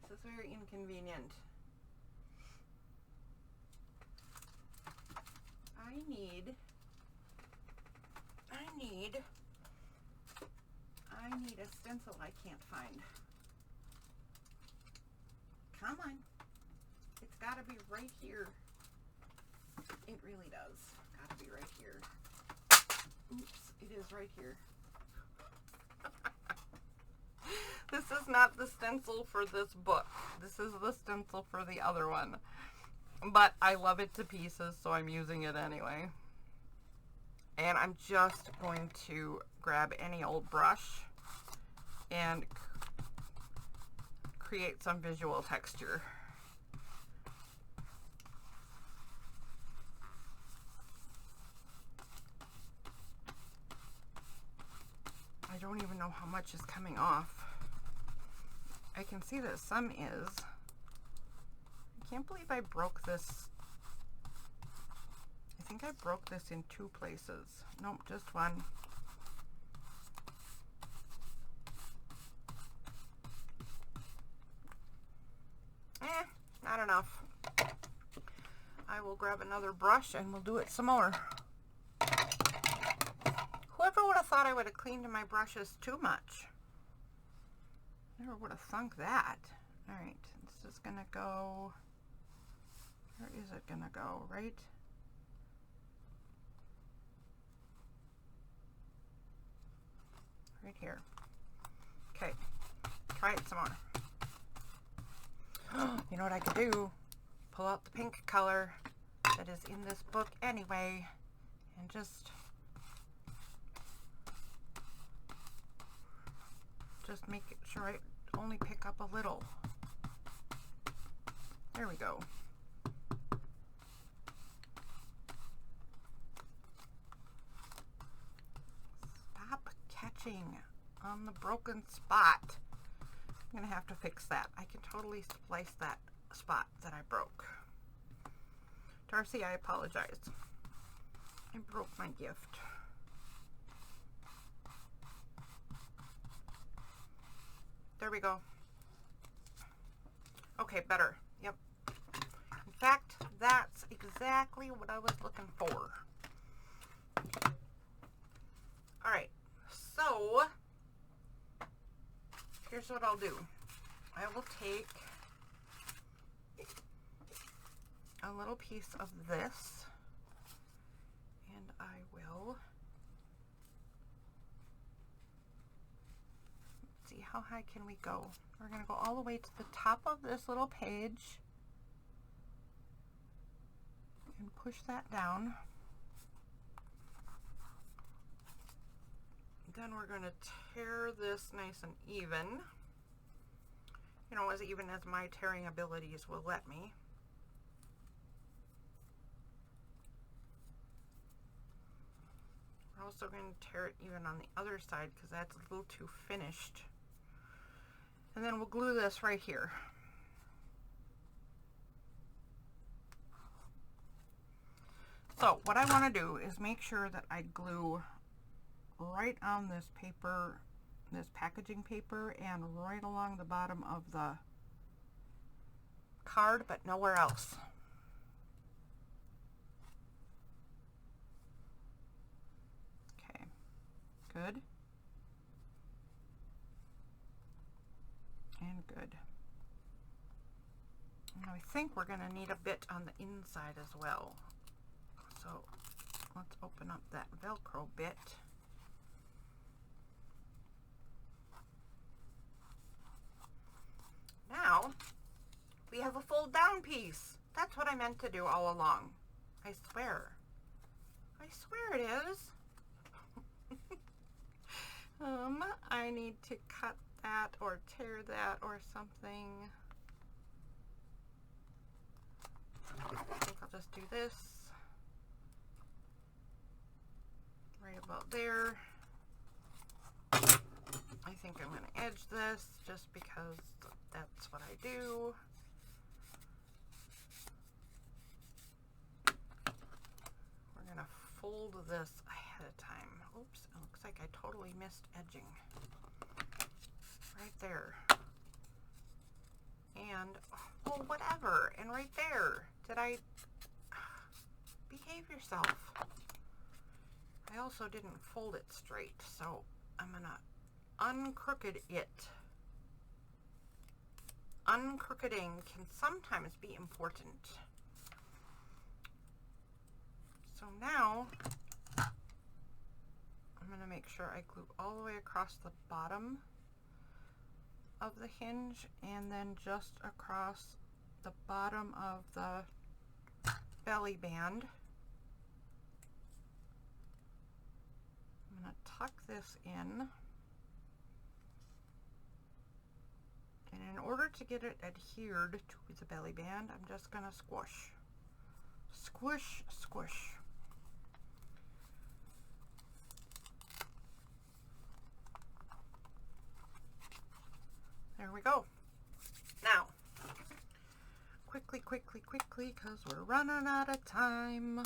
This is very inconvenient. I need a stencil I can't find. Come on. It's got to be right here. It really does. Got to be right here. Oops, it is right here. This is not the stencil for this book. This is the stencil for the other one. But I love it to pieces, so I'm using it anyway. And I'm just going to grab any old brush and create some visual texture. I don't even know how much is coming off. I can see that some is. I can't believe I broke this. I think I broke this in 2 places. Nope, just one. Not enough. I will grab another brush and we'll do it some more. Whoever would have thought I would have cleaned my brushes too much? Never would have thunk that. Alright, this is gonna go, where is it gonna go? Right here. Okay, try it some more. You know what I could do? Pull out the pink color that is in this book anyway and just make sure I only pick up a little. There we go. Stop catching on the broken spot. I'm gonna have to fix that. I can totally splice that spot that I broke. Darcy, I apologize. I broke my gift. There we go. Okay, better. Yep. In fact, that's exactly what I was looking for. Alright, so here's what I'll do. I will take a little piece of this, and I will see how high can we go. We're going to go all the way to the top of this little page and push that down. Then we're going to tear this nice and even, you know, as even as my tearing abilities will let me. We're also going to tear it even on the other side because that's a little too finished. And then we'll glue this right here. So what I want to do is make sure that I glue right on this paper, this packaging paper, and right along the bottom of the card, but nowhere else. Okay, good. And good. And I think we're going to need a bit on the inside as well. So let's open up that Velcro bit. Now we have a fold down piece. That's what I meant to do all along. I swear. I swear it is. I need to cut that or tear that or something. I think I'll just do this right about there. I think I'm going to edge this just because that's what I do. We're going to fold this ahead of time. Oops, it looks like I totally missed edging. Right there. And, oh, whatever. And right there. Did I... Behave yourself. I also didn't fold it straight, so I'm going to uncrooked it. Uncrookeding can sometimes be important. So now I'm going to make sure I glue all the way across the bottom of the hinge and then just across the bottom of the belly band. I'm going to tuck this in. And in order to get it adhered to the belly band, I'm just going to squish. Squish, squish. There we go. Now, quickly, because we're running out of time.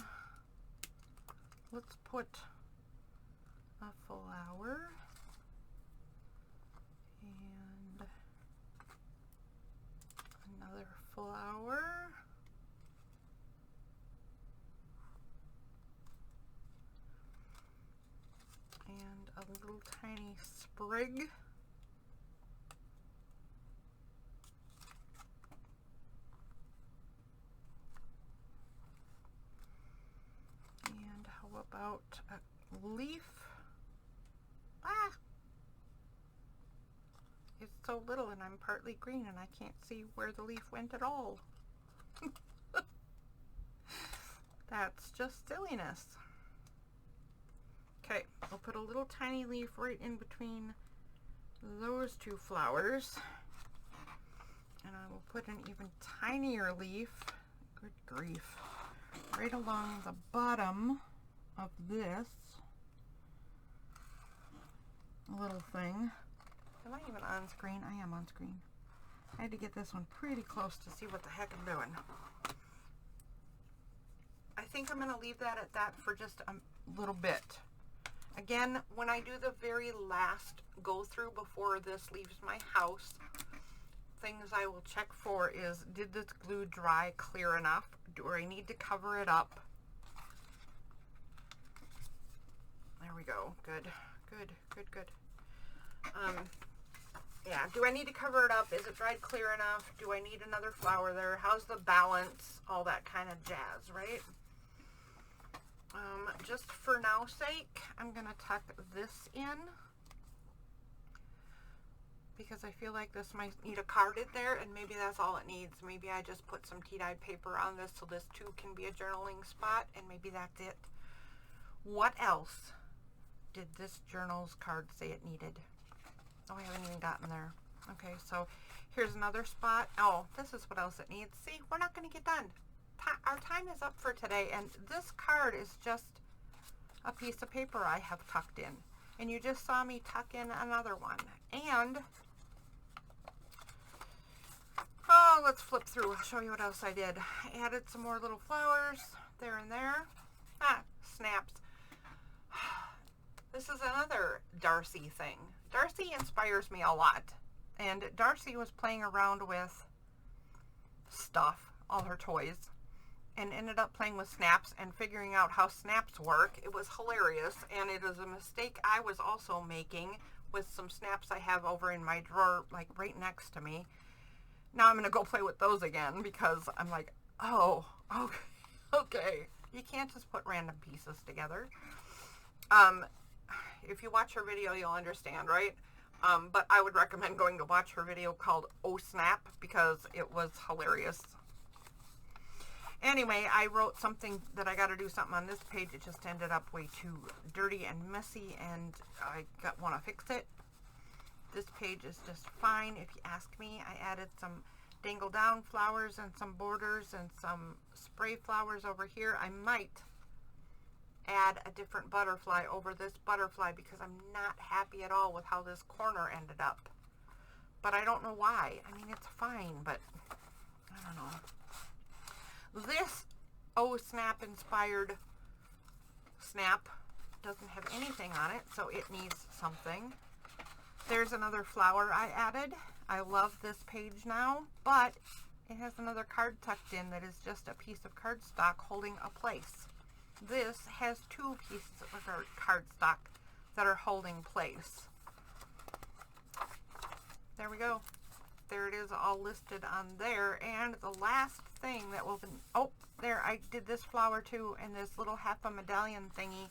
Let's put a flower and another flower. And a little tiny sprig. And how about a leaf? Ah! It's so little and I'm partly green and I can't see where the leaf went at all. That's just silliness. Okay, I'll put a little tiny leaf right in between those two flowers. And I will put an even tinier leaf, good grief, right along the bottom of this little thing. Am I even on screen? I am on screen. I had to get this one pretty close to see what the heck I'm doing. I think I'm going to leave that at that for just a little bit. Again, when I do the very last go through before this leaves my house, things I will check for is, did this glue dry clear enough? Do I need to cover it up? There we go. Good, good, good, good. Yeah, do I need to cover it up? Is it dried clear enough? Do I need another flower there? How's the balance? All that kind of jazz, right? Just for now's sake, I'm going to tuck this in because I feel like this might need a card in there, and maybe that's all it needs. Maybe I just put some tea-dyed paper on this so this too can be a journaling spot, and maybe that's it. What else did this journal's card say it needed? Oh, I haven't even gotten there. Okay, so here's another spot. Oh, this is what else it needs. See, we're not going to get done. Our time is up for today, and this card is just a piece of paper I have tucked in. And you just saw me tuck in another one. And, oh, let's flip through. I'll show you what else I did. I added some more little flowers there and there. Ah, snaps. This is another Darcy thing. Darcy inspires me a lot. And Darcy was playing around with stuff, all her toys, and ended up playing with snaps and figuring out how snaps work. It was hilarious, and it is a mistake I was also making with some snaps I have over in my drawer, like right next to me. Now I'm going to go play with those again because I'm like, oh, okay. You can't just put random pieces together. If you watch her video, you'll understand, right? But I would recommend going to watch her video called Oh Snap because it was hilarious. Anyway, I wrote something that I got to do something on this page. It just ended up way too dirty and messy, and I want to fix it. This page is just fine. If you ask me, I added some dangle down flowers and some borders and some spray flowers over here. I might add a different butterfly over this butterfly because I'm not happy at all with how this corner ended up. But I don't know why. I mean, it's fine, but I don't know. This Oh Snap inspired snap doesn't have anything on it, so it needs something. There's another flower I added. I love this page now, but it has another card tucked in that is just a piece of cardstock holding a place. This has two pieces of cardstock that are holding place. There we go. There it is, all listed on there. And the last thing that will be, oh, there, I did this flower too, and this little half a medallion thingy.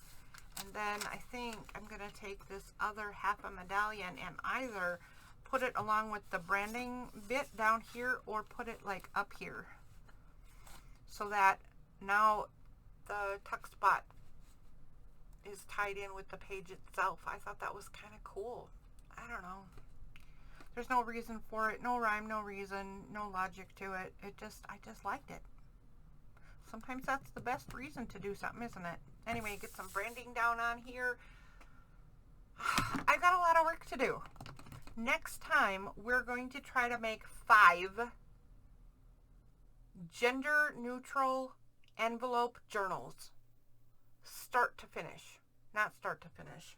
And then I think I'm going to take this other half a medallion and either put it along with the branding bit down here or put it like up here. So that now the tuck spot is tied in with the page itself. I thought that was kind of cool. I don't know. There's no reason for it, no rhyme, no reason, no logic to it. I just liked it. Sometimes that's the best reason to do something, isn't it? Anyway, get some branding down on here. I've got a lot of work to do. Next time, we're going to try to make 5 gender-neutral envelope journals. Start to finish. Not start to finish.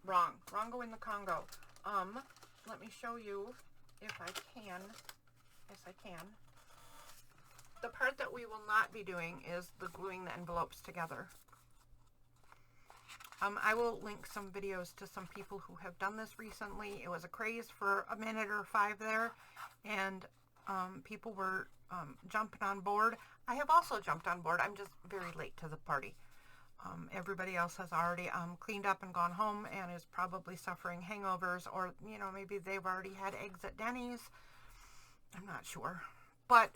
Wrong. Wrongo in the Congo. Let me show you if I can. Yes, I can. The part that we will not be doing is the gluing the envelopes together. I will link some videos to some people who have done this recently. It was a craze for a minute or 5 there, and people were jumping on board. I have also jumped on board. I'm just very late to the party. Everybody else has already cleaned up and gone home and is probably suffering hangovers, or, you know, maybe they've already had eggs at Denny's. I'm not sure. But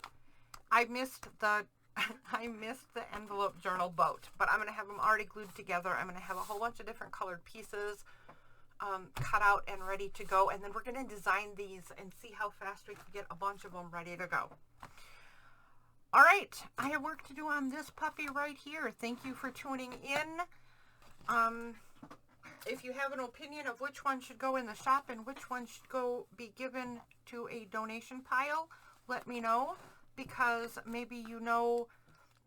I missed the envelope journal boat, but I'm going to have them already glued together. I'm going to have a whole bunch of different colored pieces cut out and ready to go, and then we're going to design these and see how fast we can get a bunch of them ready to go. All right, I have work to do on this puppy right here. Thank you for tuning in. If you have an opinion of which one should go in the shop and which one should be given to a donation pile, let me know, because maybe you know,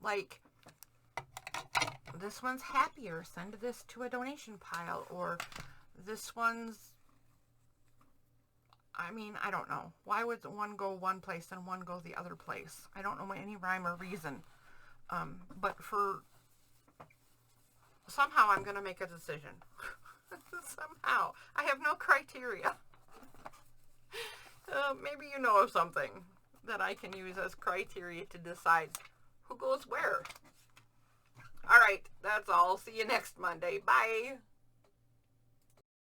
like, this one's happier, send this to a donation pile, or this one's, I mean, I don't know. Why would one go one place and one go the other place? I don't know any rhyme or reason. But somehow I'm going to make a decision. Somehow. I have no criteria. maybe you know of something that I can use as criteria to decide who goes where. All right, that's all. See you next Monday. Bye.